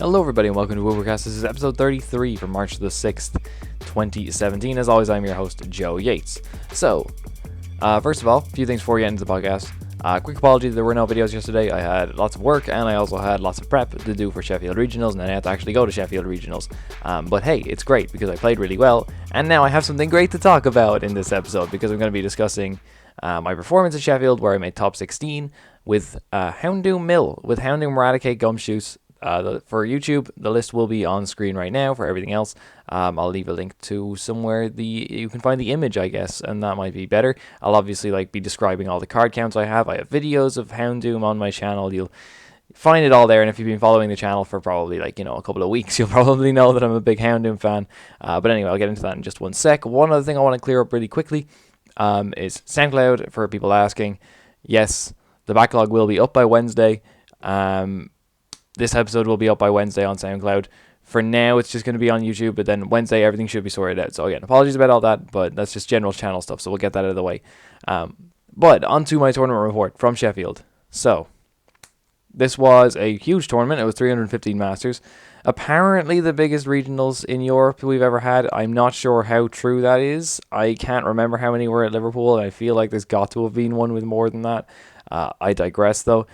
Hello everybody and welcome to Woopercast. This is episode 33 for March the 6th, 2017. As always, I'm your host, Joe Yates. So, first of all, a few things before we get into the podcast. Quick apology that there were no videos yesterday. I had lots of work and I also had lots of prep to do for Sheffield Regionals, and I had to actually go to Sheffield Regionals. But hey, it's great because I played really well, and now I have something great to talk about in this episode because I'm going to be discussing my performance at Sheffield, where I made top 16 with Houndoom Mill, with Houndoom Eradicate Gumshoes. For YouTube, the list will be on screen right now. For everything else, I'll leave a link to somewhere you can find the image, I guess, and that might be better. I'll obviously be describing all the card counts I have. I have videos of Houndoom on my channel. You'll find it all there, and if you've been following the channel for probably a couple of weeks, you'll probably know that I'm a big Houndoom fan. But anyway, I'll get into that in just one sec. One other thing I want to clear up really quickly is SoundCloud, for people asking. Yes, the backlog will be up by Wednesday. This episode will be up by Wednesday on SoundCloud. For now, it's just going to be on YouTube, but then Wednesday, everything should be sorted out. So again, apologies about all that, but that's just general channel stuff, so we'll get that out of the way. But onto my tournament report from Sheffield. So, this was a huge tournament. It was 315 Masters. Apparently the biggest regionals in Europe we've ever had. I'm not sure how true that is. I can't remember how many were at Liverpool, and I feel like there's got to have been one with more than that. I digress, though.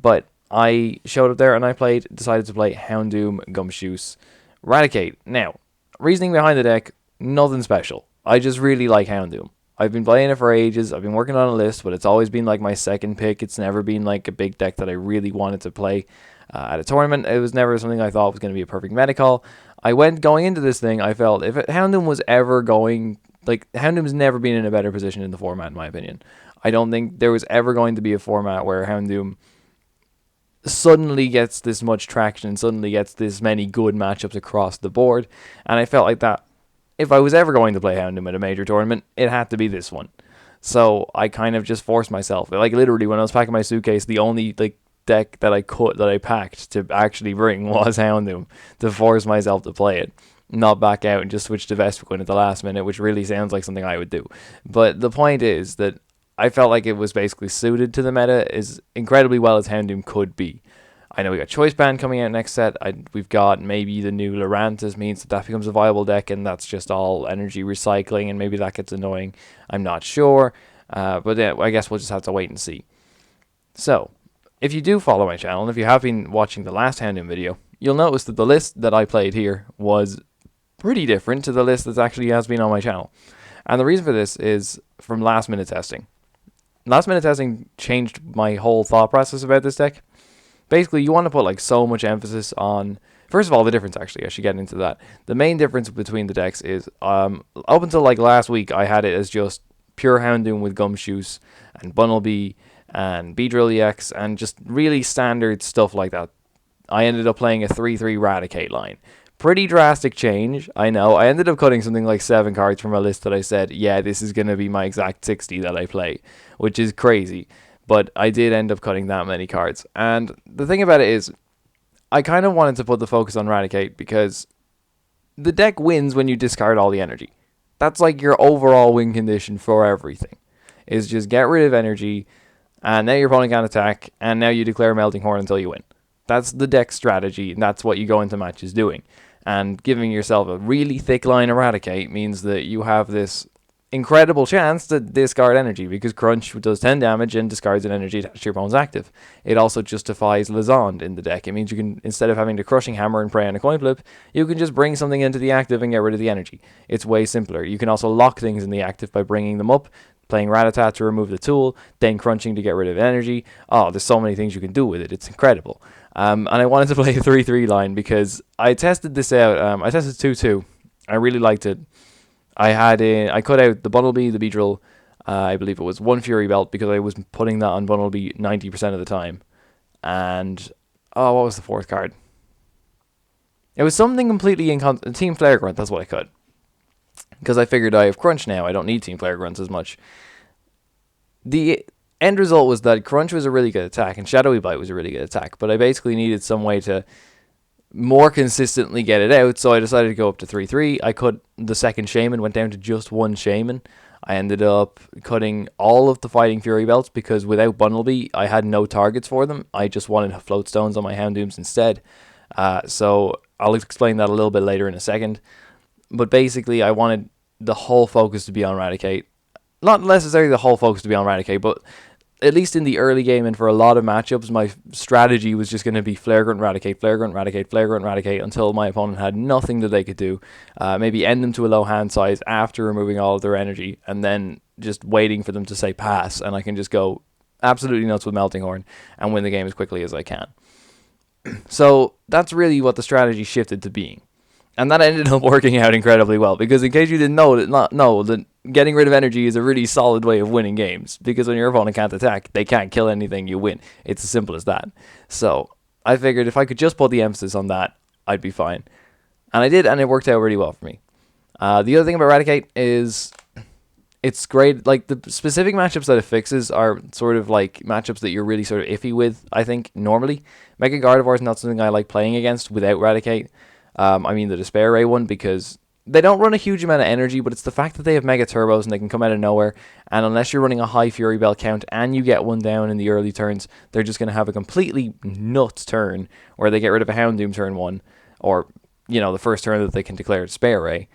But I showed up there and I decided to play Houndoom Gumshoes Eradicate. Now, reasoning behind the deck, nothing special. I just really like Houndoom. I've been playing it for ages. I've been working on a list, but it's always been my second pick. It's never been a big deck that I really wanted to play at a tournament. It was never something I thought was going to be a perfect meta call. Going into this thing, I felt if Houndoom was ever Houndoom's never been in a better position in the format, in my opinion. I don't think there was ever going to be a format where Houndoom suddenly gets this much traction and suddenly gets this many good matchups across the board, and I felt like that if I was ever going to play Houndoom at a major tournament, it had to be this one. So I kind of just forced myself. Literally, when I was packing my suitcase, the only deck that I packed to actually bring was Houndoom, to force myself to play it, not back out and just switch to Vespiquen at the last minute, which really sounds like something I would do. But the point is that I felt like it was basically suited to the meta as incredibly well as Houndoom could be. I know we got Choice Band coming out next set. We've got maybe the new Lurantis means that becomes a viable deck, and that's just all energy recycling, and maybe that gets annoying. I'm not sure. But yeah, I guess we'll just have to wait and see. So, if you do follow my channel, and if you have been watching the last Houndoom video, you'll notice that the list that I played here was pretty different to the list that actually has been on my channel. And the reason for this is from last minute testing. Last minute testing changed my whole thought process about this deck. Basically, you want to put so much emphasis on, first of all, the difference. Actually, I should get into that. The main difference between the decks is up until last week, I had it as just pure Houndoom with Gumshoes and Bunnelby and Beedrill EX and just really standard stuff like that. I ended up playing a 3/3 Eradicate line. Pretty drastic change, I know. I ended up cutting something like 7 cards from a list that I said, yeah, this is going to be my exact 60 that I play, which is crazy. But I did end up cutting that many cards. And the thing about it is, I kind of wanted to put the focus on Eradicate because the deck wins when you discard all the energy. That's your overall win condition for everything, is just get rid of energy, and now your opponent can't attack, and now you declare Melting Horn until you win. That's the deck strategy, and that's what you go into matches doing. And giving yourself a really thick line Eradicate means that you have this incredible chance to discard energy, because Crunch does 10 damage and discards an energy attached to your opponent's active. It also justifies Lizond in the deck. It means you can, instead of having to Crushing Hammer and Prey on a coin flip, you can just bring something into the active and get rid of the energy. It's way simpler. You can also lock things in the active by bringing them up, playing Rattata to remove the tool, then crunching to get rid of energy. Oh, there's so many things you can do with it. It's incredible. And I wanted to play a 3/3 line because I tested this out. I tested 2/2. I really liked it. I cut out the Bunnelby, the Beedrill. I believe it was 1 Fury Belt because I was putting that on Bunnelby 90% of the time. And, what was the 4th card? It was something completely Team Flare Grunt, that's what I cut. Because I figured I have Crunch now, I don't need Team Flare Grunts as much. The end result was that Crunch was a really good attack, and Shadowy Bite was a really good attack, but I basically needed some way to more consistently get it out, so I decided to go up to 3/3. I cut the second Shaman, went down to just 1 Shaman. I ended up cutting all of the Fighting Fury Belts because without Bunnelby, I had no targets for them. I just wanted Float Stones on my Houndooms instead. So I'll explain that a little bit later in a second. But basically, I wanted the whole focus to be on Raticate. Not necessarily the whole focus to be on Raticate, but at least in the early game and for a lot of matchups, my strategy was just going to be Flare Grunt, Raticate, Flare Grunt, Raticate, Flare Grunt, Raticate until my opponent had nothing that they could do. Maybe end them to a low hand size after removing all of their energy, and then just waiting for them to say pass, and I can just go absolutely nuts with Melting Horn and win the game as quickly as I can. So that's really what the strategy shifted to being. And that ended up working out incredibly well, because in case you didn't know that getting rid of energy is a really solid way of winning games, because when your opponent can't attack, they can't kill anything, you win. It's as simple as that. So I figured if I could just put the emphasis on that, I'd be fine. And I did, and it worked out really well for me. The other thing about Raticate is it's great. Like, the specific matchups that it fixes are sort of like matchups that you're really sort of iffy with, I think, normally. Mega Gardevoir is not something I like playing against without Raticate. I mean the Despair Ray one, because they don't run a huge amount of energy, but it's the fact that they have Mega Turbos and they can come out of nowhere, and unless you're running a high Fury Bell count and you get one down in the early turns, they're just going to have a completely nuts turn where they get rid of a Houndoom turn 1, or, the first turn that they can declare Despair Ray.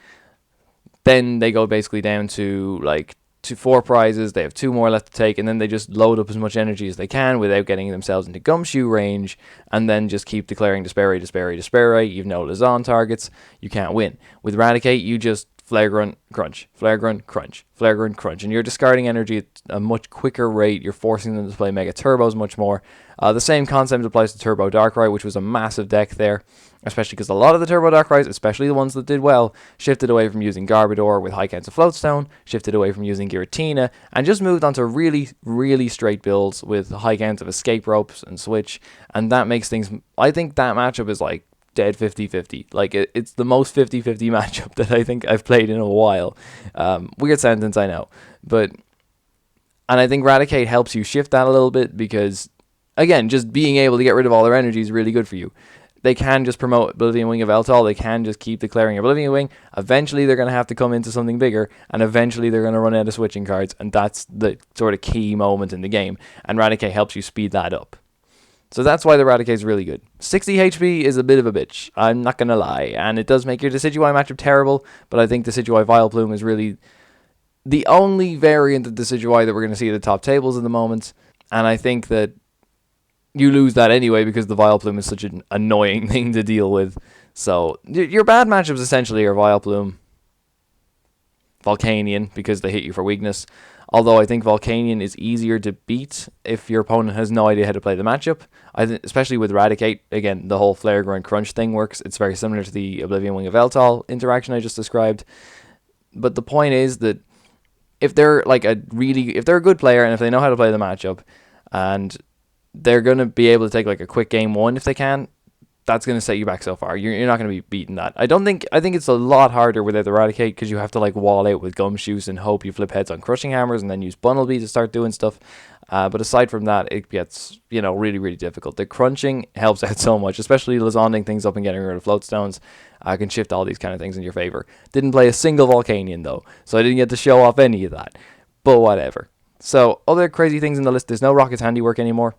Then they go basically down to, to 4 prizes, they have 2 more left to take, and then they just load up as much energy as they can without getting themselves into Gumshoe range, and then just keep declaring Despair Ray, Despair Ray, Despair Ray. You've no Lizon targets, you can't win. With Raticate, you just Flare Grunt, Crunch, Flare Grunt, Crunch, Flare Grunt, Crunch, and you're discarding energy at a much quicker rate. You're forcing them to play Mega Turbos much more. The same concept applies to Turbo Darkrai, which was a massive deck there, especially because a lot of the Turbo Darkrai's, especially the ones that did well, shifted away from using Garbodor with high counts of Floatstone, shifted away from using Giratina, and just moved on to really, really straight builds with high counts of Escape Ropes and Switch, and that makes things... I think that matchup is like dead 50-50. Like, it's the most 50-50 matchup that I think I've played in a while. Weird sentence, I know. And I think Raticate helps you shift that a little bit, because, again, just being able to get rid of all their energy is really good for you. They can just promote Oblivion Wing of Eltol. They can just keep declaring Oblivion Wing. Eventually, they're going to have to come into something bigger, and eventually they're going to run out of switching cards, and that's the sort of key moment in the game, and Raticate helps you speed that up. So that's why the Raticate is really good. 60 HP is a bit of a bitch, I'm not going to lie, and it does make your Decidueye matchup terrible, but I think Decidueye Vileplume is really the only variant of Decidueye that we're going to see at the top tables at the moment, and I think that you lose that anyway because the Vileplume is such an annoying thing to deal with. So your bad matchups essentially are Vileplume, Volcanion, because they hit you for weakness. Although I think Volcanion is easier to beat if your opponent has no idea how to play the matchup. Especially with Raticate, again, the whole Flare Grunt Crunch thing works. It's very similar to the Oblivion Wing of Eltol interaction I just described. But the point is that if they're if they're a good player and if they know how to play the matchup, and they're going to be able to take like a quick game 1 if they can, that's going to set you back so far. You're not going to be beating that. I think it's a lot harder without the Raticate, because you have to like wall out with Gumshoes and hope you flip heads on Crushing Hammers and then use Bunnelby to start doing stuff. But aside from that, it gets, really, really difficult. The crunching helps out so much, especially Lizonding things up and getting rid of Floatstones. I can shift all these kind of things in your favor. Didn't play a single Volcanion though, so I didn't get to show off any of that. But whatever. So other crazy things in the list. There's no Rocket's Handiwork anymore.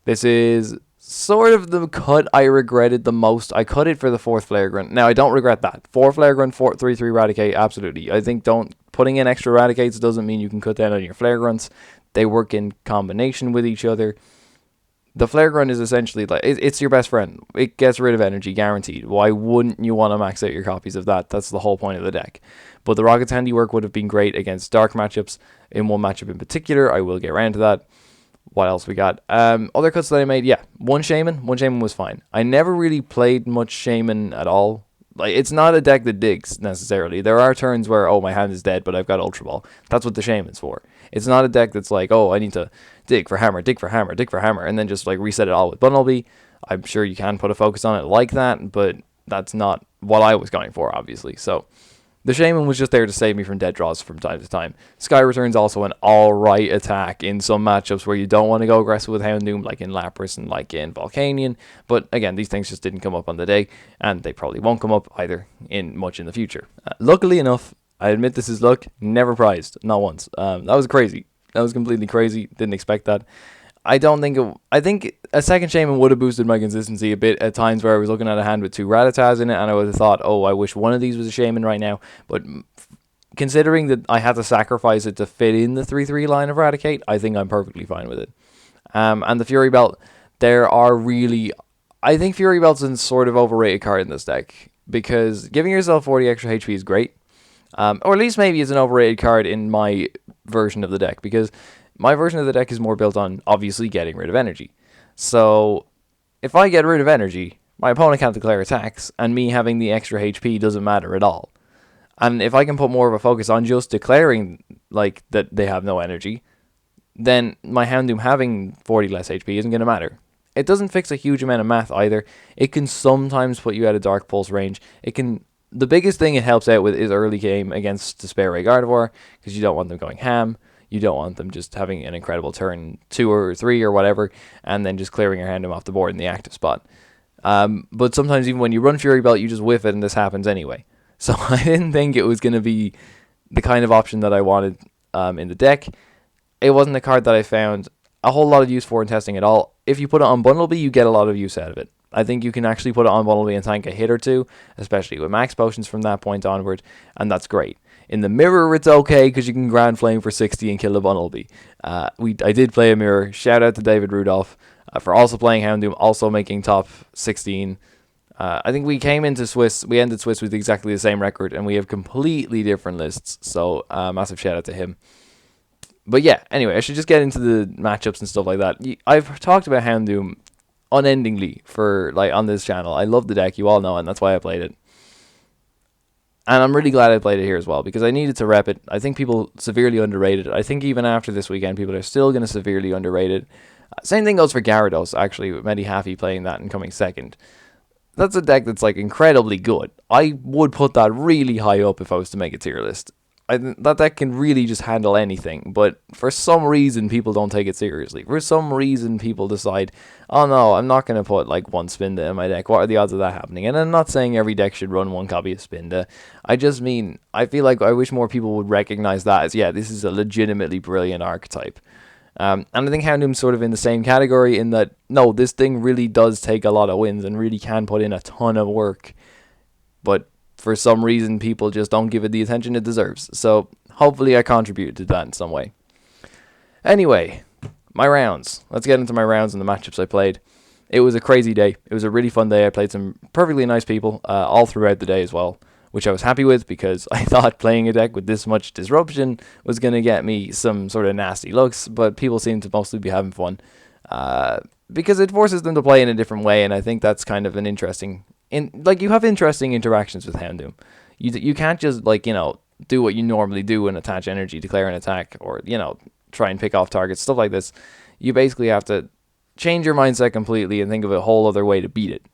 This is sort of the cut I regretted the most. I cut it for the 4th Flare Grunt. Now, I don't regret that. 4 Flare Grunt, 3-3 Raticate, absolutely. I think putting in extra Raticates doesn't mean you can cut down on your Flare Grunts. They work in combination with each other. The Flare Grunt is essentially like, it's your best friend. It gets rid of energy, guaranteed. Why wouldn't you want to max out your copies of that? That's the whole point of the deck. But the Rocket's Handiwork would have been great against dark matchups. In one matchup in particular, I will get around to that. What else we got? Other cuts that I made, yeah. One Shaman was fine. I never really played much Shaman at all. Like, it's not a deck that digs, necessarily. There are turns where, oh, my hand is dead, but I've got Ultra Ball. That's what the Shaman's for. It's not a deck that's like, oh, I need to dig for hammer, and then just, like, reset it all with Bunnelby. I'm sure you can put a focus on it like that, but that's not what I was going for, obviously. So the Shaman was just there to save me from dead draws from time to time. Sky Return's also an alright attack in some matchups where you don't want to go aggressive with Houndoom, like in Lapras and like in Volcanion. But again, these things just didn't come up on the day, and they probably won't come up either much in the future. Luckily enough, I admit this is luck, never prized, not once. That was crazy. That was completely crazy. Didn't expect that. I don't think I think a second Shaman would have boosted my consistency a bit at times where I was looking at a hand with 2 Rattatas in it, and I would have thought, oh, I wish one of these was a Shaman right now. But considering that I had to sacrifice it to fit in the 3/3 line of Raticate, I think I'm perfectly fine with it. And the Fury Belt, I think Fury Belt's a sort of overrated card in this deck, because giving yourself 40 extra HP is great. Or at least maybe it's an overrated card in my version of the deck, because my version of the deck is more built on obviously getting rid of energy. So if I get rid of energy, my opponent can't declare attacks, and me having the extra HP doesn't matter at all. And if I can put more of a focus on just declaring like that they have no energy, then my Houndoom having 40 less HP isn't going to matter. It doesn't fix a huge amount of math either. It can sometimes put you out of Dark Pulse range. The biggest thing it helps out with is early game against Despair Ray Gardevoir, because you don't want them going ham. You don't want them just having an incredible turn 2 or 3 or whatever, and then just clearing your Houndoom off the board in the active spot. But sometimes even when you run Fury Belt, you just whiff it and this happens anyway. So I didn't think it was going to be the kind of option that I wanted in the deck. It wasn't a card that I found a whole lot of use for in testing at all. If you put it on Bundlebee, you get a lot of use out of it. I think you can actually put it on Bundlebee and tank a hit or two, especially with max potions from that point onward, and that's great. In the mirror, it's okay because you can Grand Flame for 60 and kill a Bundlebee. I did play a mirror. Shout out to David Rudolph for also playing Houndoom, also making top 16. I think we ended Swiss with exactly the same record, and we have completely different lists, so massive shout out to him. But yeah, anyway, I should just get into the matchups and stuff like that. I've talked about Houndoom unendingly on this channel. I love the deck, you all know, and that's why I played it. And I'm really glad I played it here as well, because I needed to rep it. I think people severely underrated it. I think even after this weekend, people are still going to severely underrate it. Same thing goes for Gyarados, actually, with Medi Haffy playing that and coming second. That's a deck that's incredibly good. I would put that really high up if I was to make a tier list. That deck can really just handle anything, but for some reason people don't take it seriously. For some reason people decide, oh no, I'm not going to put one Spinda in my deck. What are the odds of that happening? And I'm not saying every deck should run one copy of Spinda. I just mean, I feel like I wish more people would recognize that as, yeah, this is a legitimately brilliant archetype. And I think Houndoom's sort of in the same category in that, no, this thing really does take a lot of wins and really can put in a ton of work. But for some reason, people just don't give it the attention it deserves. So hopefully I contributed to that in some way. Anyway, my rounds. Let's get into my rounds and the matchups I played. It was a crazy day. It was a really fun day. I played some perfectly nice people all throughout the day as well, which I was happy with because I thought playing a deck with this much disruption was going to get me some sort of nasty looks, but people seem to mostly be having fun because it forces them to play in a different way, and I think that's kind of an interesting... you have interesting interactions with Houndoom. You can't just, do what you normally do and attach energy, declare an attack, or, try and pick off targets, stuff like this. You basically have to change your mindset completely and think of a whole other way to beat it.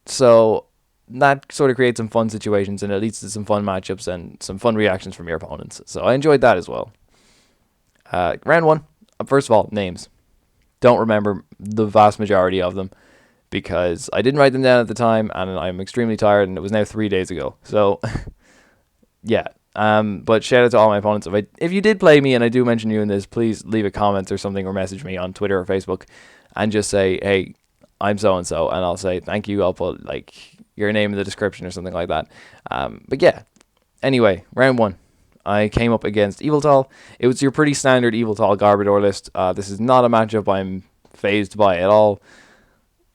So that sort of creates some fun situations, and it leads to some fun matchups and some fun reactions from your opponents. So I enjoyed that as well. Round 1, first of all, names. Don't remember the vast majority of them, because I didn't write them down at the time, and I'm extremely tired, and it was now 3 days ago. So, yeah. But shout out to all my opponents. If you did play me, and I do mention you in this, please leave a comment or something, or message me on Twitter or Facebook, and just say, hey, I'm so-and-so, and I'll say, thank you. I'll put, your name in the description or something like that. But yeah. Anyway, round 1. I came up against Yveltal. It was your pretty standard Yveltal Garbodor list. This is not a matchup I'm phased by at all.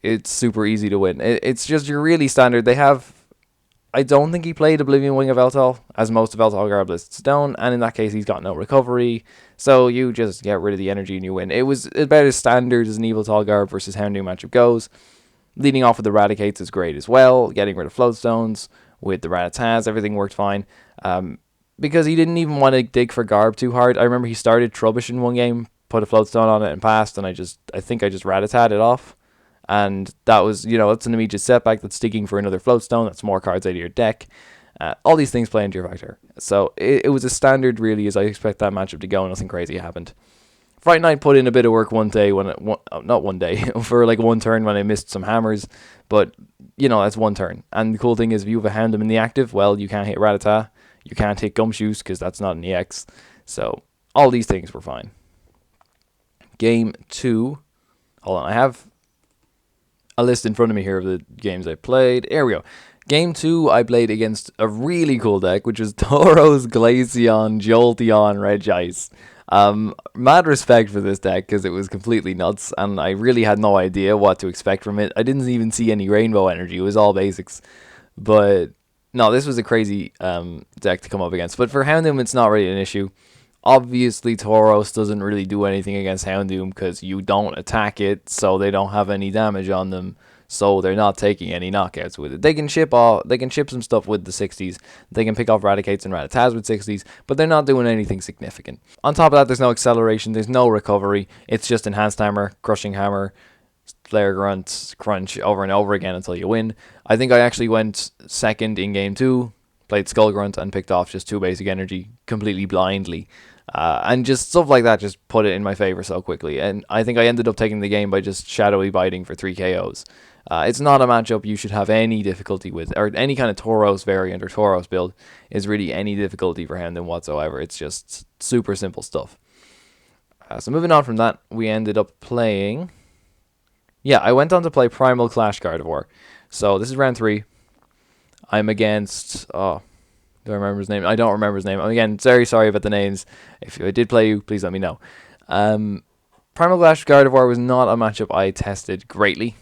It's super easy to win. It's just your really standard. I don't think he played Oblivion Wing of Yveltal, as most of Yveltal Garb lists don't, and in that case he's got no recovery, so you just get rid of the energy and you win. It was about as standard as an Yveltal Garb versus Houndoom matchup goes. Leading off with the Raticates is great as well, getting rid of Floatstones, with the Rattatas, everything worked fine. Because he didn't even want to dig for Garb too hard. I remember he started Trubbish in one game, put a Floatstone on it and passed, and I think I just Rattatat it off. And that was, that's an immediate setback. That's digging for another Floatstone. That's more cards out of your deck. All these things play into your factor. So it was as standard, really, as I expect that matchup to go. Nothing crazy happened. Fright Night put in a bit of work one day, not one day, for one turn when I missed some hammers. But, that's one turn. And the cool thing is, if you have a Houndoom in the active, well, you can't hit Rattata. You can't hit Gumshoos because that's not an EX. So all these things were fine. Game 2. Hold on, I have a list in front of me here of the games I played. Here we go. Game 2, I played against a really cool deck, which was Tauros, Glaceon, Jolteon, Regice. Mad respect for this deck because it was completely nuts, and I really had no idea what to expect from it. I didn't even see any rainbow energy. It was all basics. But no, this was a crazy deck to come up against. But for Houndoom, it's not really an issue. Obviously, Tauros doesn't really do anything against Houndoom because you don't attack it, so they don't have any damage on them. So they're not taking any knockouts with it. They can chip some stuff with the 60s. They can pick off Raticates and Rattatas with 60s, but they're not doing anything significant. On top of that, there's no acceleration, there's no recovery. It's just Enhanced Hammer, Crushing Hammer, Flare Grunt, Crunch over and over again until you win. I think I actually went second in game 2, played Skull Grunt and picked off just 2 basic energy completely blindly. And just stuff like that just put it in my favor so quickly. And I think I ended up taking the game by just shadowy biting for 3 KOs. It's not a matchup you should have any difficulty with, or any kind of Tauros variant or Tauros build is really any difficulty for him whatsoever. It's just super simple stuff. So moving on from that, we ended up playing... Yeah, I went on to play Primal Clash Gardevoir. So this is round 3. I'm against... Oh, do I remember his name? I don't remember his name. Again, very sorry about the names. If I did play you, please let me know. Primal Clash Gardevoir was not a matchup I tested greatly,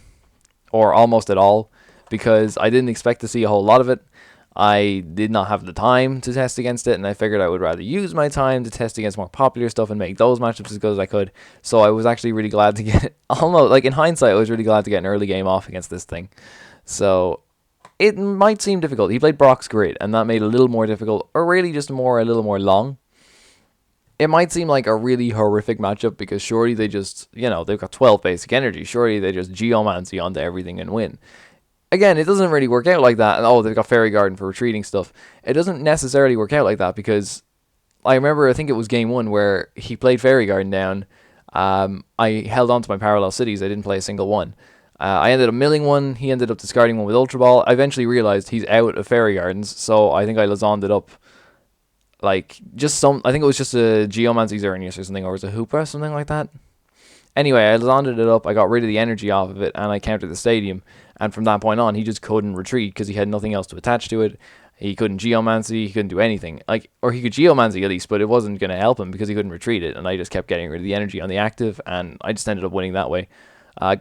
or almost at all, because I didn't expect to see a whole lot of it. I did not have the time to test against it, and I figured I would rather use my time to test against more popular stuff and make those matchups as good as I could. So I was actually really glad to get, almost, like in hindsight, I was really glad to get an early game off against this thing. So it might seem difficult. He played Brock's Grid, and that made it a little more difficult, or really just a little more long. It might seem like a really horrific matchup because surely they just, they've got 12 basic energy. Surely they just Geomancy onto everything and win. Again, it doesn't really work out like that. And they've got Fairy Garden for retreating stuff. It doesn't necessarily work out like that because I remember, I think it was game 1 where he played Fairy Garden down. I held on to my Parallel Cities. I didn't play a single one. I ended up milling one. He ended up discarding one with Ultra Ball. I eventually realized he's out of Fairy Gardens, so I think I Lazoned it up. I think it was just a Geomancy Xerneas or something, or was it a Hoopa, something like that. Anyway, I Lazonded it up, I got rid of the energy off of it, and I countered the stadium. And from that point on, he just couldn't retreat because he had nothing else to attach to it. He couldn't Geomancy, he couldn't do anything. Or he could Geomancy at least, but it wasn't going to help him because he couldn't retreat it. And I just kept getting rid of the energy on the active, and I just ended up winning that way.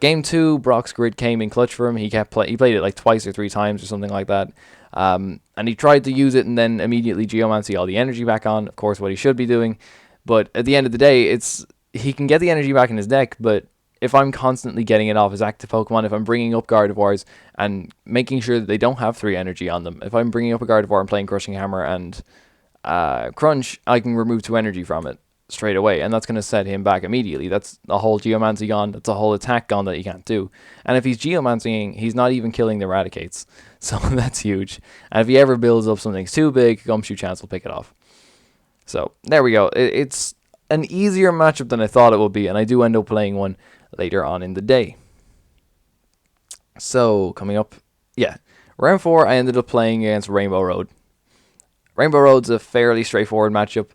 Game 2, Brock's Grid came in clutch for him. He played it like twice or 3 times or something like that. And he tried to use it and then immediately Geomancy all the energy back on. Of course, what he should be doing. But at the end of the day, he can get the energy back in his deck, but if I'm constantly getting it off his active Pokemon, if I'm bringing up Gardevoirs and making sure that they don't have 3 energy on them, if I'm bringing up a Gardevoir and playing Crushing Hammer and Crunch, I can remove 2 energy from it straight away, and that's going to set him back immediately. That's a whole Geomancy gone, that's a whole attack gone that he can't do. And if he's Geomancying, he's not even killing the Raticates, so that's huge. And if he ever builds up something too big, Gumshoe Chance will pick it off. So, there we go. It's an easier matchup than I thought it would be, and I do end up playing one later on in the day. So, coming up, round 4, I ended up playing against Rainbow Road. Rainbow Road's a fairly straightforward matchup.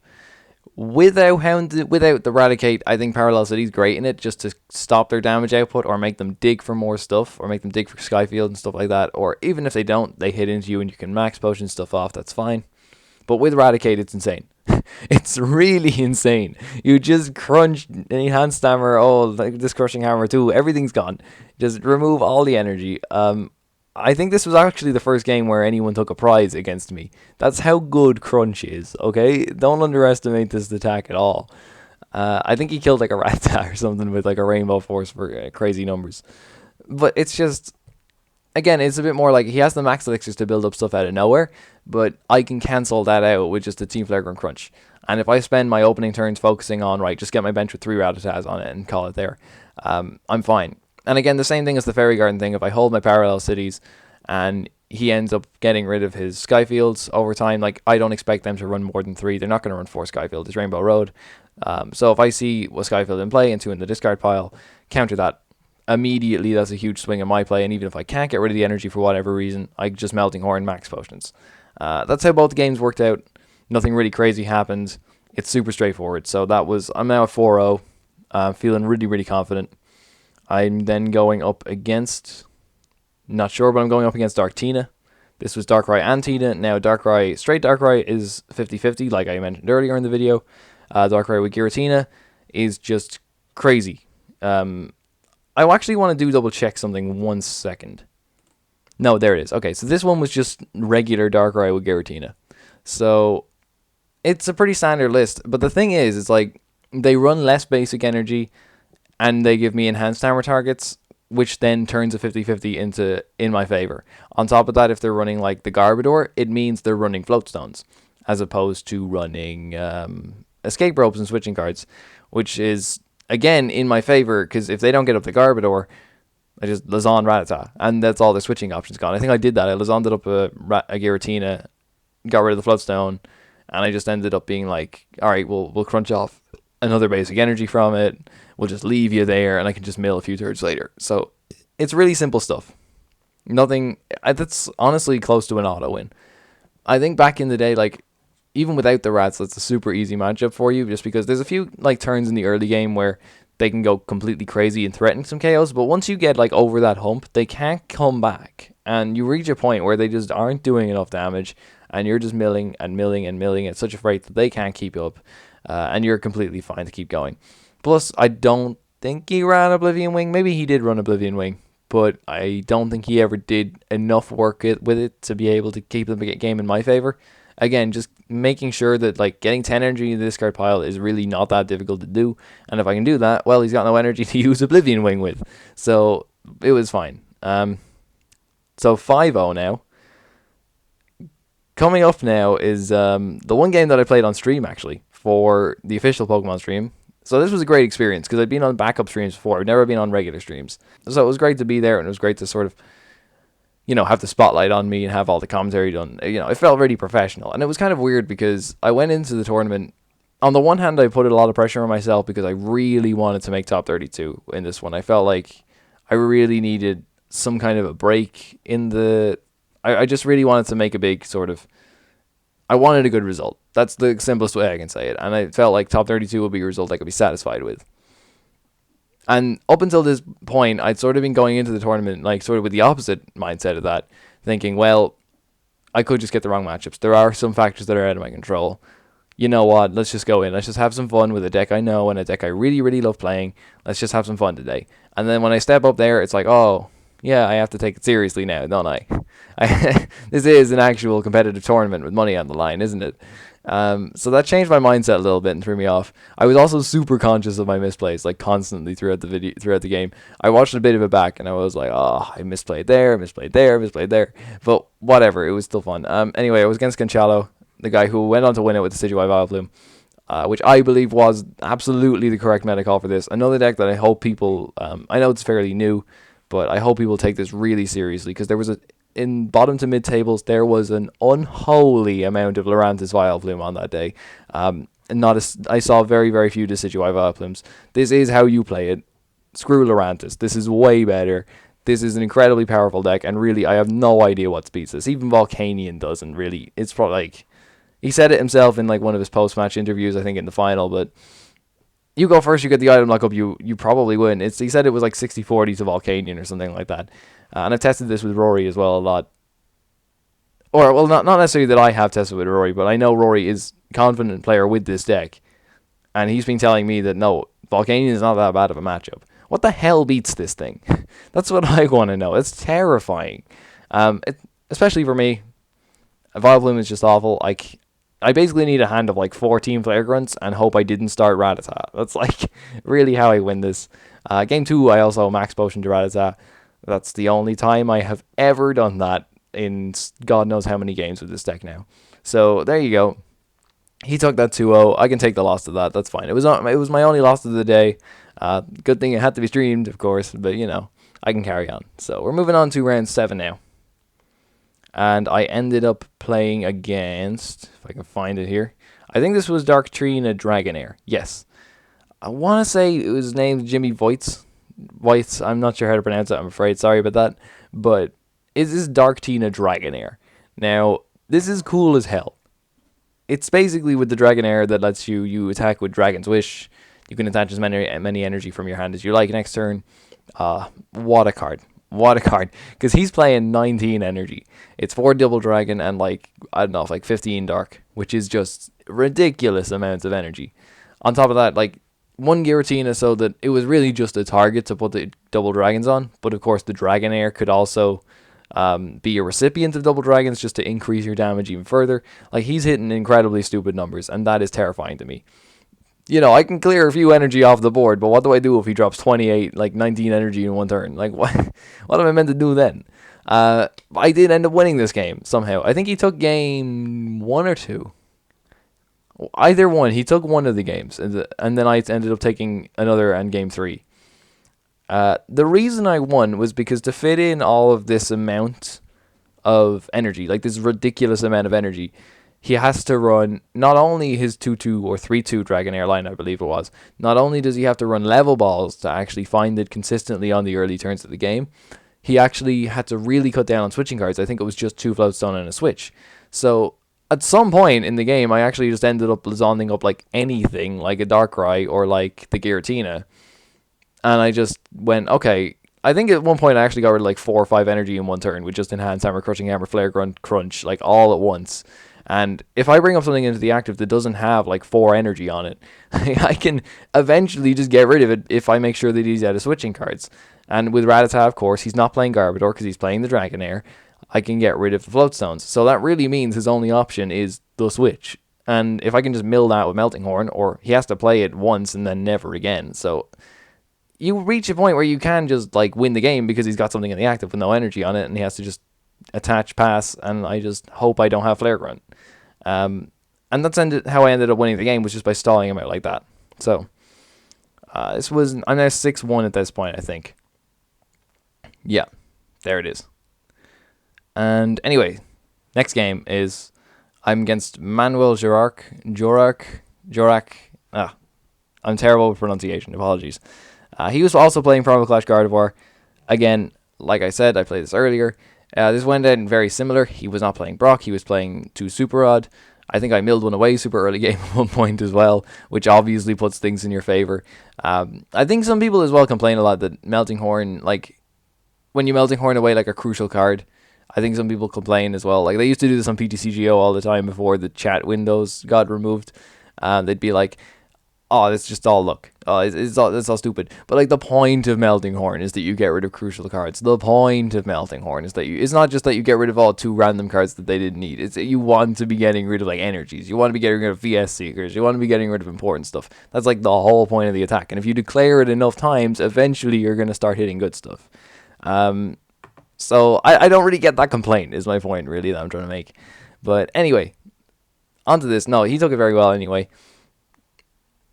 Without the Raticate, I think Parallel City's great in it, just to stop their damage output, or make them dig for more stuff, or make them dig for Skyfield and stuff like that, or even if they don't, they hit into you and you can max potion stuff off, that's fine. But with Raticate, it's insane. It's really insane. You just crunch Enhanced Hammer, like this Crushing Hammer too, everything's gone. Just remove all the energy. I think this was actually the first game where anyone took a prize against me. That's how good Crunch is, okay? Don't underestimate this attack at all. I think he killed like a Rattata or something with like a Rainbow Force for crazy numbers. But it's just... Again, it's a bit more like he has the max elixirs to build up stuff out of nowhere, but I can cancel that out with just a Team Flare and Crunch. And if I spend my opening turns focusing on, just get my bench with 3 Rattatas on it and call it there, I'm fine. And again, the same thing as the Fairy Garden thing, if I hold my Parallel Cities and he ends up getting rid of his Skyfields over time, I don't expect them to run more than 3. They're not going to run 4 Skyfields. It's Rainbow Road. So if I see a Skyfield in play and 2 in the discard pile, counter that. Immediately, that's a huge swing in my play, and even if I can't get rid of the energy for whatever reason, I just Melting Horn max potions. That's how both the games worked out. Nothing really crazy happened. It's super straightforward. So I'm now at 4-0, feeling really, really confident. I'm then going up against, not sure, but I'm going up against Darktina. This was Darkrai and Tina. Now Darkrai, straight Darkrai is 50-50, like I mentioned earlier in the video. Darkrai with Giratina is just crazy. I actually want to double check something 1 second. No, there it is. Okay, so this one was just regular Darkrai with Giratina. So it's a pretty standard list. But the thing is, it's like they run less basic energy and they give me enhanced hammer targets, which then turns a 50-50 in my favor. On top of that, if they're running like the Garbodor, it means they're running Float Stones, as opposed to running Escape Ropes and switching cards, which is, again, in my favor, because if they don't get up the Garbodor, I just Lazon Rattata, and that's all the switching options gone. I think I did that. I Lazoned up a Giratina, got rid of the Float Stone, and I just ended up being like, all right, we'll crunch off another basic energy from it. We'll just leave you there, and I can just mill a few turns later. So it's really simple stuff. Nothing that's honestly close to an auto win. I think back in the day, like even without the rats, that's a super easy matchup for you, just because there's a few like turns in the early game where they can go completely crazy and threaten some KOs, but once you get like over that hump, they can't come back, and you reach a point where they just aren't doing enough damage, and you're just milling and milling and milling at such a rate that they can't keep up, and you're completely fine to keep going. Plus, I don't think he ran Oblivion Wing. Maybe he did run Oblivion Wing, but I don't think he ever did enough work with it to be able to keep the game in my favor. Again, just making sure that like getting 10 energy in the discard pile is really not that difficult to do. And if I can do that, well, he's got no energy to use Oblivion Wing with. So it was fine. So 5-0 now. Coming up now is the one game that I played on stream, actually, for the official Pokemon stream. So this was a great experience, because I'd been on backup streams before. I'd never been on regular streams. So it was great to be there, and it was great to sort of, have the spotlight on me and have all the commentary done. It felt really professional. And it was kind of weird, because I went into the tournament. On the one hand, I put a lot of pressure on myself, because I really wanted to make top 32 in this one. I felt like I really needed some kind of a break in the... I just really wanted to make a big sort of... I wanted a good result. That's the simplest way I can say it. And I felt like top 32 would be a result I could be satisfied with. And up until this point, I'd sort of been going into the tournament like sort of with the opposite mindset of that, thinking, well, I could just get the wrong matchups. There are some factors that are out of my control. You know what? Let's just go in. Let's just have some fun with a deck I know and a deck I really, really love playing. Let's just have some fun today. And then when I step up there, it's like, oh, yeah, I have to take it seriously now, don't I? This is an actual competitive tournament with money on the line, isn't it? So that changed my mindset a little bit and threw me off. I was also super conscious of my misplays, like constantly throughout the game. I watched a bit of it back, and I was like, oh, I misplayed there, misplayed there, misplayed there. But whatever, it was still fun. Anyway, I was against Conchalo, the guy who went on to win it with the Decidueye Vileplume, which I believe was absolutely the correct meta call for this. Another deck that I hope people, I know it's fairly new, but I hope people take this really seriously, because there was in bottom to mid tables, there was an unholy amount of Lurantis Vileplume on that day. I saw very, very few Decidueye Vileplumes. This is how you play it. Screw Lurantis. This is way better. This is an incredibly powerful deck, and really, I have no idea what beats this. Even Volcanion doesn't really. It's probably like, he said it himself in like one of his post-match interviews, I think in the final, but you go first, you get the item lockup, you probably win. He said it was like 60-40 to Volcanion or something like that. And I've tested this with Rory as well a lot. Or, well, not necessarily that I have tested with Rory, but I know Rory is a confident player with this deck. And he's been telling me that, no, Volcanion is not that bad of a matchup. What the hell beats this thing? That's what I want to know. It's terrifying. Especially for me. Vileplume is just awful. I basically need a hand of like 14 Flare Grunts and hope I didn't start Rattata. That's like really how I win this. Game 2, I also max potion to Rattata. That's the only time I have ever done that in God knows how many games with this deck now. So there you go. He took that 2-0. I can take the loss of that. That's fine. It was my only loss of the day. Good thing it had to be streamed, of course, but I can carry on. So we're moving on to round 7 now. And I ended up playing against, if I can find it here, I think this was Darktrina Dragonair. Yes. I want to say it was named Jimmy Voights. I'm not sure how to pronounce it, I'm afraid. Sorry about that. But is this Darktrina Dragonair? Now, this is cool as hell. It's basically with the Dragonair that lets you attack with Dragon's Wish. You can attach as many energy from your hand as you like next turn. What a card. What a card. Because he's playing 19 energy. It's 4 double dragon and like, I don't know, like 15 dark, which is just ridiculous amounts of energy. On top of that, like, 1 Giratina so that it was really just a target to put the double dragons on. But of course, the Dragonair could also be a recipient of double dragons just to increase your damage even further. Like, he's hitting incredibly stupid numbers, and that is terrifying to me. I can clear a few energy off the board, but what do I do if he drops 28, like 19 energy in one turn? Like, what am I meant to do then? I did end up winning this game somehow. I think he took game 1 or 2. Either one. He took one of the games, and then I ended up taking another and game 3. The reason I won was because to fit in all of this amount of energy, like this ridiculous amount of energy, he has to run not only his 2-2 or 3-2 Dragonair line, I believe it was. Not only does he have to run level balls to actually find it consistently on the early turns of the game, he actually had to really cut down on switching cards. I think it was just 2 Floatstone and a switch. So at some point in the game, I actually just ended up zoning up like anything, like a Darkrai or like the Giratina. And I just went, okay. I think at one point I actually got rid of like 4 or 5 energy in one turn with just Enhanced Hammer, Crushing Hammer, Flare Grunt, Crunch, like all at once. And if I bring up something into the active that doesn't have like 4 energy on it, I can eventually just get rid of it if I make sure that he's out of switching cards. And with Rattata, of course, he's not playing Garbodor because he's playing the Dragonair. I can get rid of the Floatstones. So that really means his only option is the switch. And if I can just mill that with Melting Horn, or he has to play it once and then never again. So you reach a point where you can just like win the game because he's got something in the active with no energy on it, and he has to just attach, pass, and I just hope I don't have Flare Grunt. And that's how I ended up winning the game, was just by stalling him out like that. So I'm now 6-1 at this point, I think. Yeah, there it is. And anyway, next game is I'm against Manuel Jorak. I'm terrible with pronunciation. Apologies. He was also playing Primal Clash Gardevoir. Again, like I said, I played this earlier. This went in very similar. He was not playing Brock. He was playing 2 Super Rod. I think I milled one away super early game at one point as well, which obviously puts things in your favor. I think some people as well complain a lot that Melting Horn, like, when you Melting Horn away like a crucial card, I think some people complain as well. Like, they used to do this on PTCGO all the time before the chat windows got removed. They'd be like, oh, it's just all luck. Oh, it's all stupid. But like, the point of Melting Horn is that you get rid of crucial cards. The point of Melting Horn is that it's not just that you get rid of all 2 random cards that they didn't need. It's that you want to be getting rid of like energies. You want to be getting rid of VS Seekers. You want to be getting rid of important stuff. That's like the whole point of the attack. And if you declare it enough times, eventually you're going to start hitting good stuff. So I don't really get that complaint, is my point really that I'm trying to make. But anyway, onto this. No, he took it very well anyway.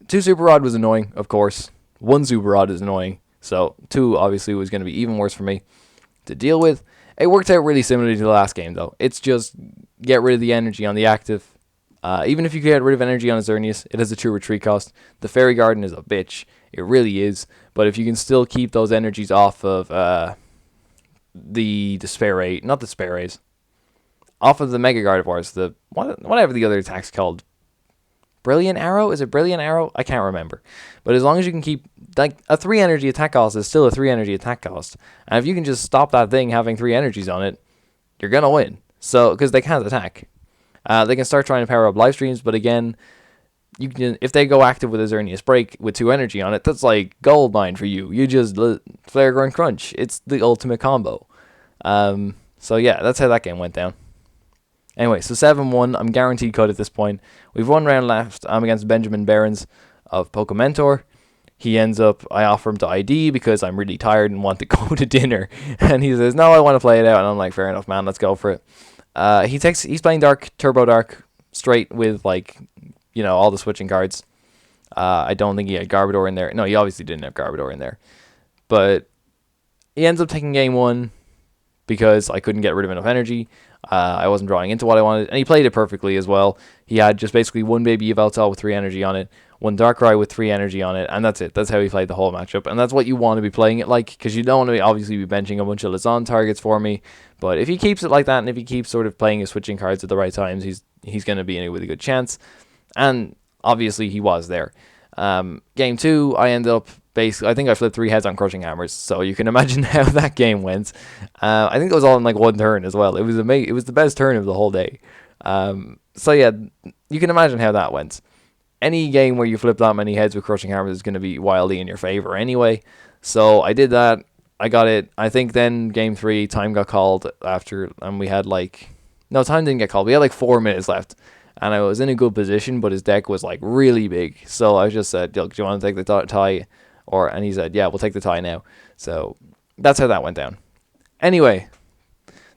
2 Super Rod was annoying, of course. 1 Super Rod is annoying. So 2 obviously was going to be even worse for me to deal with. It worked out really similarly to the last game though. It's just get rid of the energy on the active. Even if you get rid of energy on a Xerneas, it has a true retreat cost. The Fairy Garden is a bitch. It really is. But if you can still keep those energies off of the Despair Ray, not the Despair Rays, off of the Mega Gardevoirs, whatever the other attack's called. Brilliant Arrow? Is it Brilliant Arrow? I can't remember. But as long as you can keep, like, a 3 energy attack cost is still a 3 energy attack cost. And if you can just stop that thing having 3 energies on it, you're going to win. So, because they can't attack. They can start trying to power up live streams, but again, you can, if they go active with a Xerneas Break with 2 energy on it, that's like gold mine for you. You just Flare Grunt Crunch. It's the ultimate combo. So yeah, that's how that game went down. Anyway, so 7-1, I'm guaranteed cut at this point. We've 1 round left. I'm against Benjamin Behrens of Pokementor. He ends up, I offer him to ID because I'm really tired and want to go to dinner. And he says, no, I want to play it out. And I'm like, fair enough, man, let's go for it. He's playing Turbo Dark straight with, like, you know, all the switching cards. I don't think he had Garbodor in there. No, he obviously didn't have Garbodor in there. But he ends up taking game 1 because I couldn't get rid of enough energy. I wasn't drawing into what I wanted, and he played it perfectly as well. He had just basically 1 Baby Yveltal with 3 energy on it, 1 Darkrai with 3 energy on it, and that's it. That's how he played the whole matchup, and that's what you want to be playing it like, because you don't want to be obviously be benching a bunch of Lizon targets for me, but if he keeps it like that, and if he keeps sort of playing his switching cards at the right times, he's going to be in it with a good chance, and obviously he was there. Game 2, I ended up basically, I think I flipped 3 heads on Crushing Hammers, so you can imagine how that game went. I think it was all in like one turn as well. It was amazing. It was the best turn of the whole day. So yeah, you can imagine how that went. Any game where you flip that many heads with Crushing Hammers is going to be wildly in your favor anyway. So I did that. I got it. I think then game 3, time got called after, and we had like, no, time didn't get called. We had like 4 minutes left, and I was in a good position, but his deck was like really big. So I just said, "Look, do you want to take the tie?" And he said, "Yeah, we'll take the tie now." So that's how that went down. Anyway,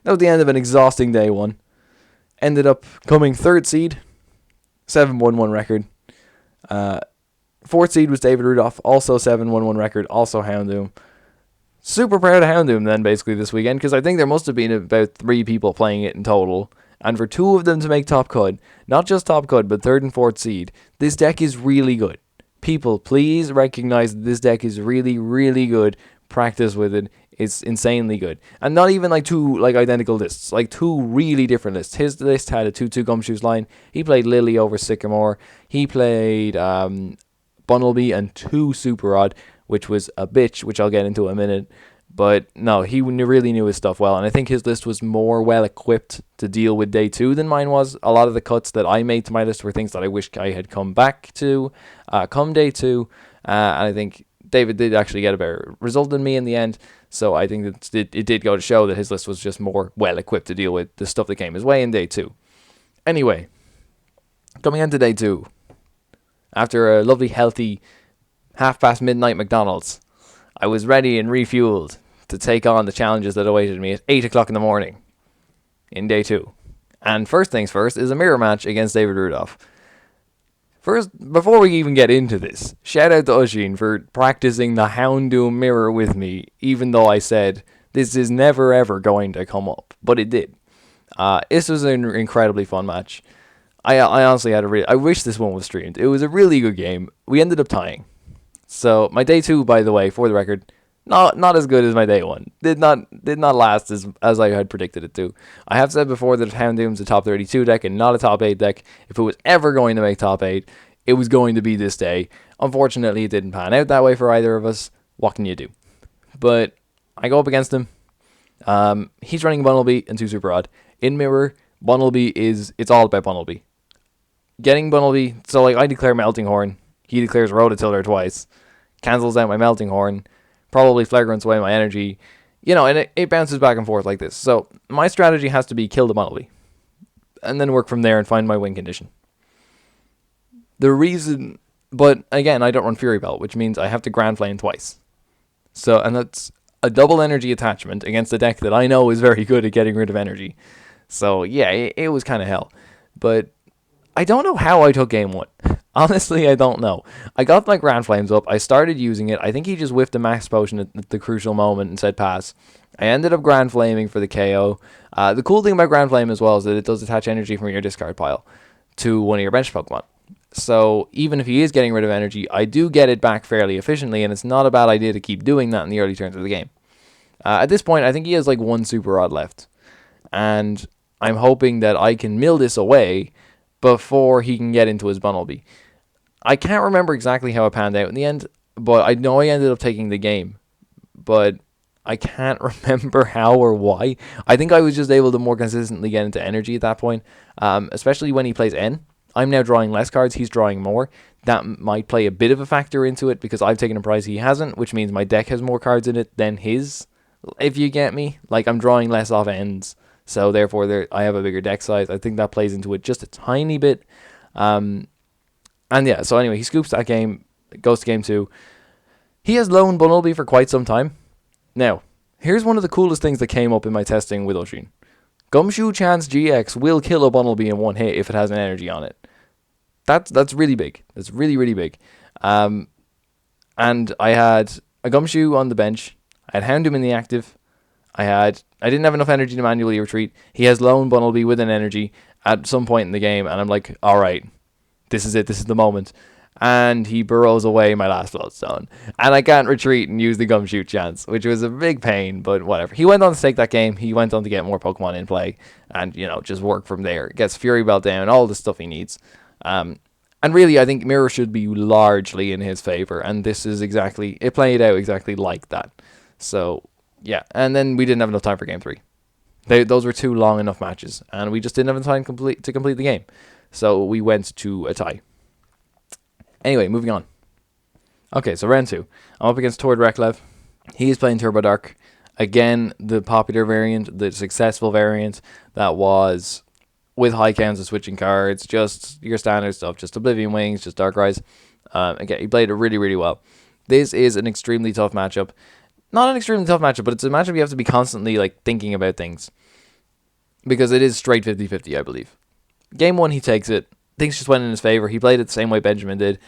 that was the end of an exhausting day 1. Ended up coming 3rd seed, 7-1-1 record. 4th seed was David Rudolph, also 7-1-1 record, also Houndoom. Super proud of Houndoom then basically this weekend, because I think there must have been about 3 people playing it in total. And for 2 of them to make top cut, not just top cut, but 3rd and 4th seed, this deck is really good. People, please recognize that this deck is really, really good. Practice with it. It's insanely good. And not even like 2 like identical lists, like 2 really different lists. His list had a 2-2 Gumshoes line. He played Lily over Sycamore. He played Bunnelby and 2 Super Rod, which was a bitch, which I'll get into in a minute. But no, he really knew his stuff well, and I think his list was more well equipped to deal with day 2 than mine was. A lot of the cuts that I made to my list were things that I wish I had come back to come day 2, and I think David did actually get a better result than me in the end, so I think that it did go to show that his list was just more well equipped to deal with the stuff that came his way in day 2. Anyway, coming into day 2, after a lovely healthy midnight McDonald's, I was ready and refueled to take on the challenges that awaited me at 8 o'clock in the morning in day 2. And first things first is a mirror match against David Rudolph. First, before we even get into this, shout out to Ushin for practicing the Houndoom mirror with me, even though I said this is never ever going to come up, but it did. This was an incredibly fun match. I honestly had I wish this one was streamed. It was a really good game. We ended up tying. So my day 2, by the way, for the record, not as good as my day 1. Did not last as I had predicted it to. I have said before that Houndoom's a top 32 deck and not a top 8 deck. If it was ever going to make top 8, it was going to be this day. Unfortunately, it didn't pan out that way for either of us. What can you do? But I go up against him. He's running Bunnelby and 2 Super Rod. In mirror, Bunnelby it's all about Bunnelby. Getting Bunnelby, so like I declare Melting Horn. He declares Rototiller twice. Cancels out my Melting Horn. Probably flagrants away my energy. And it bounces back and forth like this. So my strategy has to be kill the Bunnelby. And then work from there and find my win condition. But again, I don't run Fury Belt, which means I have to Grand Flame twice. And that's a double energy attachment against a deck that I know is very good at getting rid of energy. So yeah, it was kind of hell. But I don't know how I took game 1. Honestly, I don't know. I got my Grand Flames up. I started using it. I think he just whiffed a Max Potion at the crucial moment and said pass. I ended up Grand Flaming for the KO. The cool thing about Grand Flame as well is that it does attach energy from your discard pile to one of your bench Pokemon. So even if he is getting rid of energy, I do get it back fairly efficiently, and it's not a bad idea to keep doing that in the early turns of the game. At this point, I think he has like 1 Super Rod left. And I'm hoping that I can mill this away before he can get into his Bunnelby. I can't remember exactly how it panned out in the end, but I know I ended up taking the game. But I can't remember how or why. I think I was just able to more consistently get into energy at that point, especially when he plays N. I'm now drawing less cards, he's drawing more. That might play a bit of a factor into it because I've taken a prize he hasn't, which means my deck has more cards in it than his, if you get me. Like, I'm drawing less off ends, so therefore I have a bigger deck size. I think that plays into it just a tiny bit. And yeah, so anyway, he scoops that game, goes to game 2. He has loaned Bunnelby for quite some time. Now, here's one of the coolest things that came up in my testing with Oshin. Gumshoe Chance GX will kill a Bunnelby in one hit if it has an energy on it. That's really big. That's really, really big. And I had a Gumshoe on the bench. I had Houndoom in the active. I didn't have enough energy to manually retreat. He has lone Bunnelby with an energy at some point in the game, and I'm like, all right, this is it. This is the moment. And he burrows away my last Bloodstone. And I can't retreat and use the Gumshoe Chance, which was a big pain, but whatever. He went on to take that game. He went on to get more Pokemon in play and, just work from there. Gets Fury Belt down, all the stuff he needs. And really, I think Mirror should be largely in his favor, and this is exactly, it played out exactly like that. So, yeah, and then we didn't have enough time for game 3. Those were 2 long enough matches, and we just didn't have enough time to complete the game. So we went to a tie. Anyway, moving on. Okay, so round 2. I'm up against Tord Reklev. He is playing Turbo Dark. Again, the popular variant, the successful variant that was with high counts of switching cards, just your standard stuff, just Oblivion Wings, just Darkrai. Again, he played it really, really well. This is an extremely tough matchup. Not an extremely tough matchup, but it's a matchup you have to be constantly like thinking about things. Because it is straight 50-50, I believe. Game 1, he takes it. Things just went in his favor. He played it the same way Benjamin did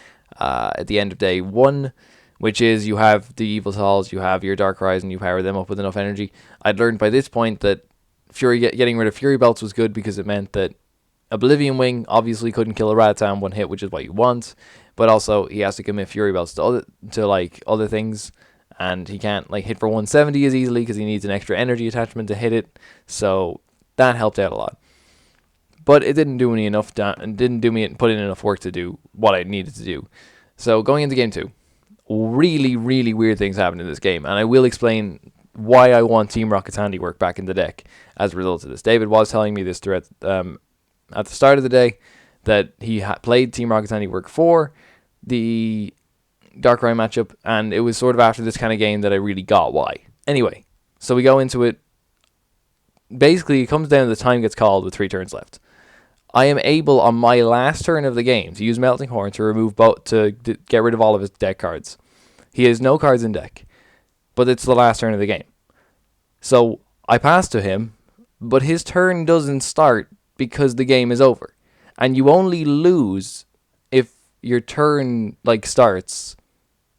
at the end of day 1, which is you have the Evil Talls, you have your Darkrai's, and you power them up with enough energy. I'd learned by this point that getting rid of Fury Belts was good because it meant that Oblivion Wing obviously couldn't kill a Rattata in one hit, which is what you want, but also he has to commit Fury Belts to other things, and he can't like hit for 170 as easily because he needs an extra energy attachment to hit it. So that helped out a lot, but it didn't do me enough. Didn't do me put in enough work to do what I needed to do. So going into game 2, really, really weird things happened in this game, and I will explain why I want Team Rocket's handiwork back in the deck as a result of this. David was telling me this throughout at the start of the day that he played Team Rocket's handiwork for the Darkrai matchup, and it was sort of after this kind of game that I really got why. Anyway, so we go into it. Basically, it comes down to the time gets called with 3 turns left. I am able on my last turn of the game to use Melting Horn to remove to get rid of all of his deck cards. He has no cards in deck, but it's the last turn of the game. So I pass to him, but his turn doesn't start because the game is over. And you only lose if your turn starts.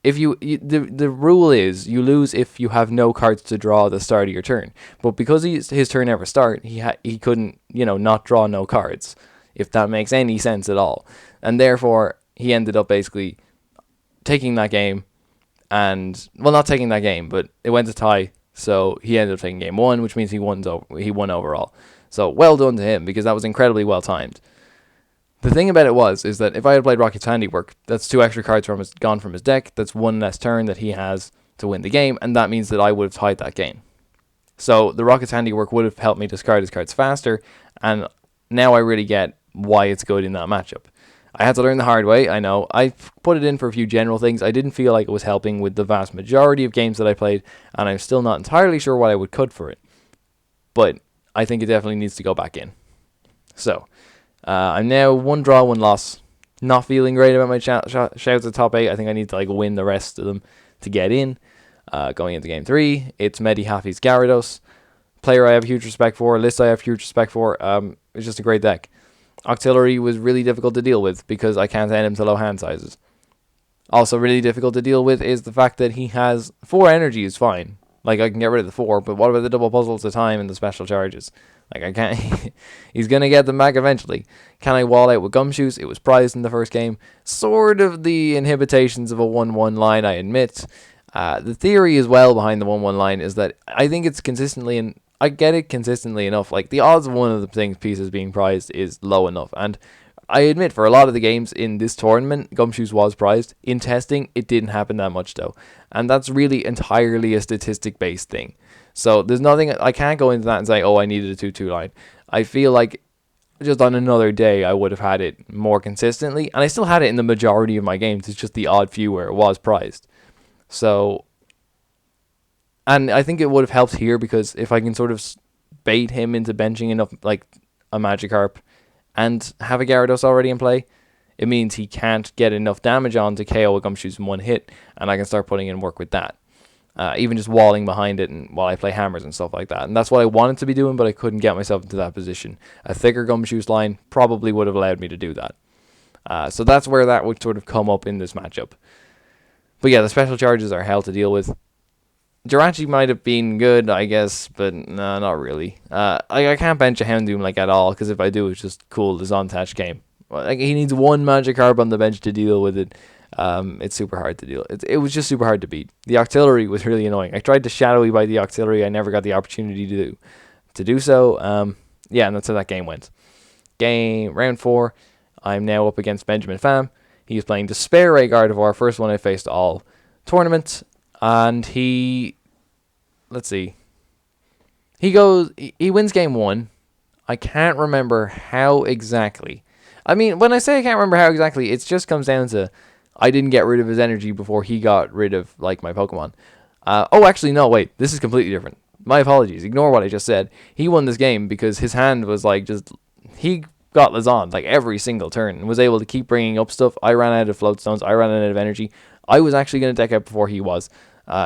If the rule is you lose if you have no cards to draw at the start of your turn. But because his turn never start, he couldn't, not draw no cards, if that makes any sense at all. And therefore, he ended up basically taking that game. And, well, not taking that game, but it went to tie, so he ended up taking game 1, which means he won overall. So, well done to him, because that was incredibly well timed. The thing about it is that if I had played Rocket's Handiwork, that's 2 extra cards gone from his deck, that's 1 less turn that he has to win the game, and that means that I would have tied that game. So, the Rocket's Handiwork would have helped me discard his cards faster, and now I really get why it's good in that matchup. I had to learn the hard way, I know. I put it in for a few general things. I didn't feel like it was helping with the vast majority of games that I played, and I'm still not entirely sure what I would cut for it. But I think it definitely needs to go back in. So, I'm now 1 draw, 1 loss. Not feeling great about my shouts at top 8. I think I need to win the rest of them to get in. Going into game 3, it's Medihafi's Gyarados. Player I have huge respect for, list I have huge respect for. It's just a great deck. Octillery was really difficult to deal with because I can't end him to low hand sizes. Also really difficult to deal with is the fact that he has 4 energy is fine. I can get rid of the 4, but what about the double puzzles of time and the special charges? I can't. He's going to get them back eventually. Can I wall out with Gumshoes? It was prized in the first game. Sort of the inhibitations of a 1-1 line, I admit. The theory as well behind the 1-1 line is that I think it's consistently and I get it consistently enough. The odds of one of the pieces being prized is low enough. And I admit, for a lot of the games in this tournament, Gumshoes was prized. In testing, it didn't happen that much, though. And that's really entirely a statistic-based thing. So there's nothing, I can't go into that and say, oh, I needed a 2-2 line. I feel like just on another day, I would have had it more consistently. And I still had it in the majority of my games. It's just the odd few where it was prized. So, and I think it would have helped here because if I can sort of bait him into benching enough, a Magikarp and have a Gyarados already in play, it means he can't get enough damage on to KO a Gumshoes in 1 hit, and I can start putting in work with that. Even just walling behind it and while I play hammers and stuff like that. And that's what I wanted to be doing, but I couldn't get myself into that position. A thicker Gumshoes line probably would have allowed me to do that. So that's where that would sort of come up in this matchup. But yeah, the special charges are hell to deal with. Jirachi might have been good, I guess, but no, not really. I can't bench a Houndoom at all, because if I do, it's just cool, the Zontash game. He needs 1 Magikarp on the bench to deal with it. It's super hard to deal. It was just super hard to beat. The Octillery was really annoying. I tried to shadowy by the Octillery. I never got the opportunity to do so. Yeah, and that's how that game went. Round 4. I'm now up against Benjamin Pham. He's playing Despair Ray Gardevoir, first one I faced all tournament. And he... Let's see. He wins game 1. I can't remember how exactly. I mean, when I say I can't remember how exactly, it just comes down to I didn't get rid of his energy before he got rid of, like, my Pokemon. Actually, no, wait. This is completely different. My apologies. Ignore what I just said. He won this game because his hand was, like, just... He got Lazan, like, every single turn and was able to keep bringing up stuff. I ran out of Float Stones. I ran out of energy. I was actually going to deck out before he was.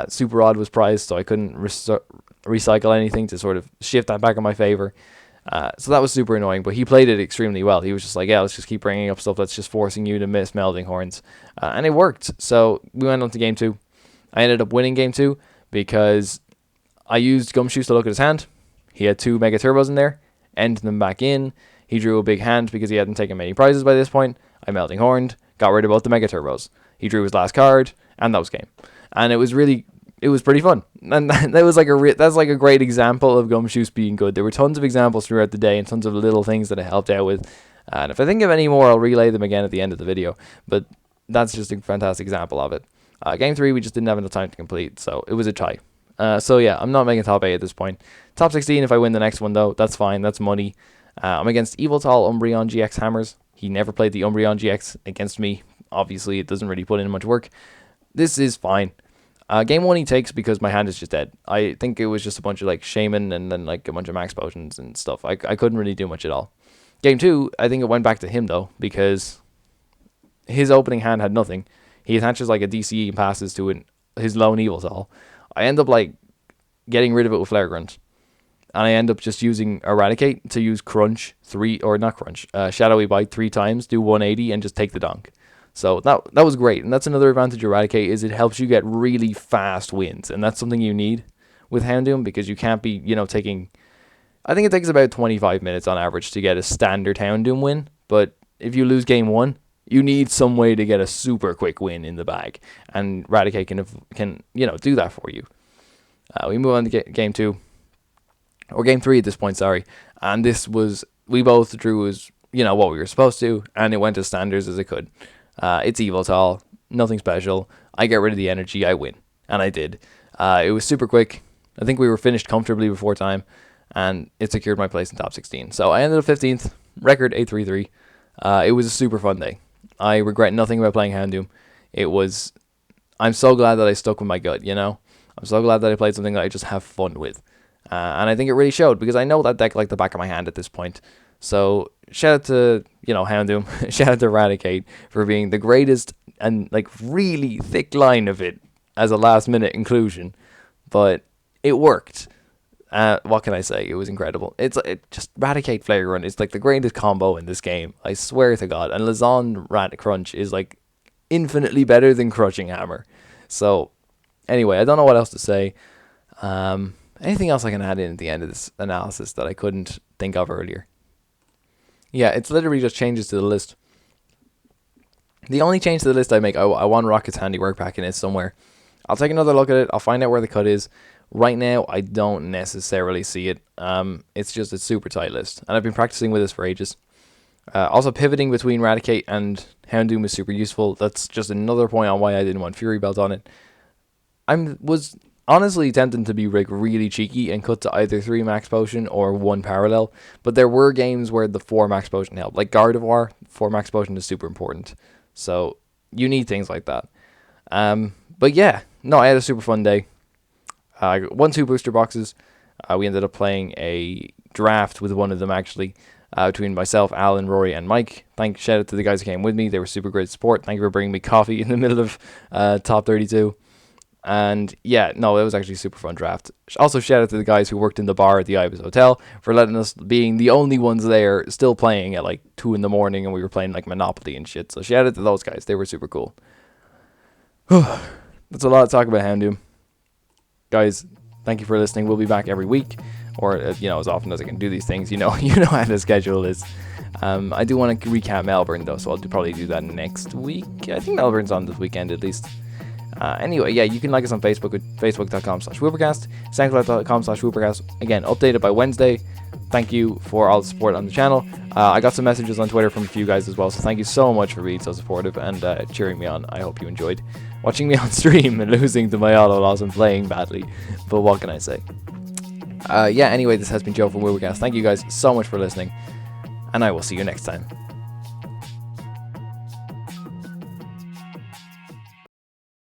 Super Rod was prized, so I couldn't recycle anything to sort of shift that back in my favor. So that was super annoying, but he played it extremely well. He was just like, yeah, let's just keep bringing up stuff that's just forcing you to miss Melding Horns. And it worked. So we went on to game 2. I ended up winning game 2 because I used Gumshoes to look at his hand. He had 2 Mega Turbos in there, ended them back in. He drew a big hand because he hadn't taken many prizes by this point. I Melding Horned, got rid of both the Mega Turbos. He drew his last card, and that was game. And it was pretty fun. And that was that's like a great example of Gumshoes being good. There were tons of examples throughout the day and tons of little things that I helped out with. And if I think of any more, I'll relay them again at the end of the video. But that's just a fantastic example of it. Game 3, we just didn't have enough time to complete, so it was a tie. So yeah, I'm not making top 8 at this point. Top 16 if I win the next one, though. That's fine. That's money. I'm against Evoltal Umbreon GX Hammers. He never played the Umbreon GX against me. Obviously, it doesn't really put in much work. This is fine. Game 1 he takes because my hand is just dead. I think it was just a bunch of like Shaman and then like a bunch of Max Potions and stuff. I couldn't really do much at all. Game 2, I think it went back to him though because his opening hand had nothing. He attaches like a DCE and passes to his lone Evoltal. I end up like getting rid of it with Flare Grunt. And I end up just using Eradicate to use Crunch Shadowy Bite 3 times, do 180 and just take the donk. So that was great. And that's another advantage of Eradicate is it helps you get really fast wins. And that's something you need with Houndoom because you can't be, taking... I think it takes about 25 minutes on average to get a standard Houndoom win. But if you lose game 1, you need some way to get a super quick win in the bag. And Eradicate can do that for you. We move on to game 2. Or game 3 at this point, sorry. And this was... We both drew as, what we were supposed to. And it went as standards as it could. It's Evoltal, nothing special. I get rid of the energy, I win. And I did. It was super quick. I think we were finished comfortably before time. And it secured my place in top 16. So I ended up 15th, record Ep33. It was a super fun day. I regret nothing about playing Houndoom. I'm so glad that I stuck with my gut, I'm so glad that I played something that I just have fun with. And I think it really showed because I know that deck like the back of my hand at this point. So shout out to, Houndoom, shout out to Eradicate for being the greatest and like really thick line of it as a last minute inclusion. But it worked. What can I say? It was incredible. It just Eradicate Flare Run is like the greatest combo in this game. I swear to God. And Lazan Rat Crunch is like infinitely better than Crushing Hammer. So anyway, I don't know what else to say. Anything else I can add in at the end of this analysis that I couldn't think of earlier? Yeah, it's literally just changes to the list. The only change to the list I make, I want Rocket's Handiwork back in it somewhere. I'll take another look at it. I'll find out where the cut is. Right now, I don't necessarily see it. It's just a super tight list. And I've been practicing with this for ages. Also, pivoting between Eradicate and Houndoom is super useful. That's just another point on why I didn't want Fury Belt on it. Was honestly tempted to be like really cheeky and cut to either 3 Max Potion or 1 Parallel. But there were games where the 4 Max Potion helped. Like Gardevoir, 4 Max Potion is super important. So you need things like that. But yeah, no, I had a super fun day. I won 2 booster boxes. We ended up playing a draft with one of them actually. Between myself, Alan, Rory, and Mike. Shout out to the guys who came with me. They were super great support. Thank you for bringing me coffee in the middle of top 32. And yeah, no, it was actually a super fun draft. Also, shout out to the guys who worked in the bar at the Ibis Hotel for letting us being the only ones there still playing at like 2 in the morning, and we were playing like Monopoly and shit. So shout out to those guys. They were super cool. That's a lot to talk about Houndoom. Guys, thank you for listening. We'll be back every week, or as often as I can do these things. You know how the schedule is. I do want to recap Melbourne though, so I'll probably do that next week. I think Melbourne's on this weekend at least. Anyway, yeah, you can like us on Facebook at facebook.com/Woopercast, soundcloud.com/Woopercast. Again, updated by Wednesday. thank you for all the support on the channel. I got some messages on Twitter from a few guys as well, so thank you so much for being so supportive and cheering me on. I hope you enjoyed watching me on stream and losing to my auto loss and playing badly, but what can I say? Yeah, anyway, this has been Joe from Woopercast. Thank you guys so much for listening, and I will see you next time.